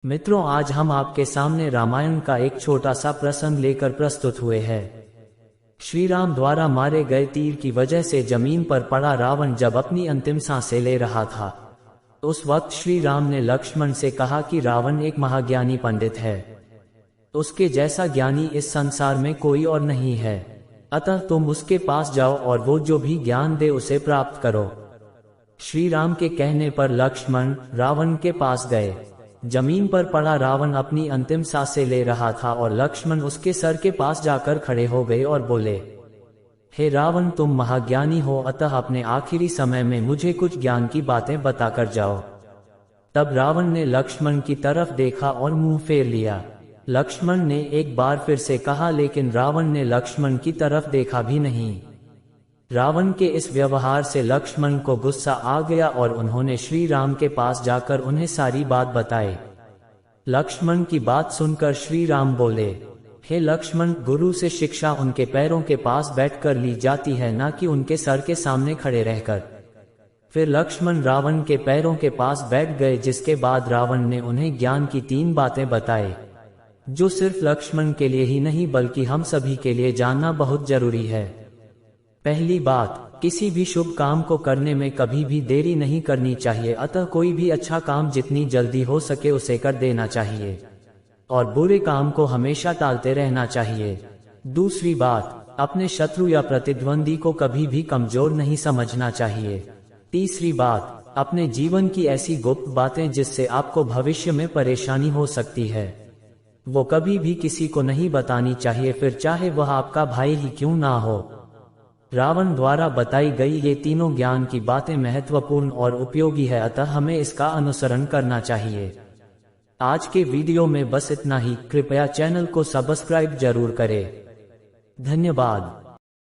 मित्रों, आज हम आपके सामने रामायण का एक छोटा सा प्रसंग लेकर प्रस्तुत हुए हैं। श्री राम द्वारा मारे गए तीर की वजह से जमीन पर पड़ा रावण जब अपनी अंतिम सांसें ले रहा था, उस वक्त श्री राम ने लक्ष्मण से कहा कि रावण एक महाज्ञानी पंडित है। उसके जैसा ज्ञानी इस संसार में कोई और नहीं है। अतः तुम उसके पास जाओ और वो जो भी ज्ञान दे उसे प्राप्त करो। श्री राम के कहने पर लक्ष्मण रावण के पास गए। जमीन पर पड़ा रावण अपनी अंतिम सांसें ले रहा था और लक्ष्मण उसके सर के पास जाकर खड़े हो गए और बोले, हे रावण, तुम महाज्ञानी हो, अतः अपने आखिरी समय में मुझे कुछ ज्ञान की बातें बताकर जाओ। तब रावण ने लक्ष्मण की तरफ देखा और मुंह फेर लिया। लक्ष्मण ने एक बार फिर से कहा, लेकिन रावण ने लक्ष्मण की तरफ देखा भी नहीं। रावण के इस व्यवहार से लक्ष्मण को गुस्सा आ गया और उन्होंने श्री राम के पास जाकर उन्हें सारी बात बताई। लक्ष्मण की बात सुनकर श्री राम बोले, हे लक्ष्मण, गुरु से शिक्षा उनके पैरों के पास बैठकर ली जाती है, न कि उनके सर के सामने खड़े रहकर। फिर लक्ष्मण रावण के पैरों के पास बैठ गए, जिसके बाद रावण ने उन्हें ज्ञान की 3 बातें बताई, जो सिर्फ लक्ष्मण के लिए ही नहीं बल्कि हम सभी के लिए जानना बहुत जरूरी है। पहली बात, किसी भी शुभ काम को करने में कभी भी देरी नहीं करनी चाहिए। अतः कोई भी अच्छा काम जितनी जल्दी हो सके उसे कर देना चाहिए और बुरे काम को हमेशा टालते रहना चाहिए। दूसरी बात, अपने शत्रु या प्रतिद्वंदी को कभी भी कमजोर नहीं समझना चाहिए। तीसरी बात, अपने जीवन की ऐसी गुप्त बातें जिससे आपको भविष्य में परेशानी हो सकती है, वो कभी भी किसी को नहीं बतानी चाहिए, फिर चाहे वह आपका भाई ही क्यों ना हो। रावण द्वारा बताई गई ये तीनों ज्ञान की बातें महत्वपूर्ण और उपयोगी है, अतः हमें इसका अनुसरण करना चाहिए। आज के वीडियो में बस इतना ही। कृपया चैनल को सब्सक्राइब जरूर करें। धन्यवाद।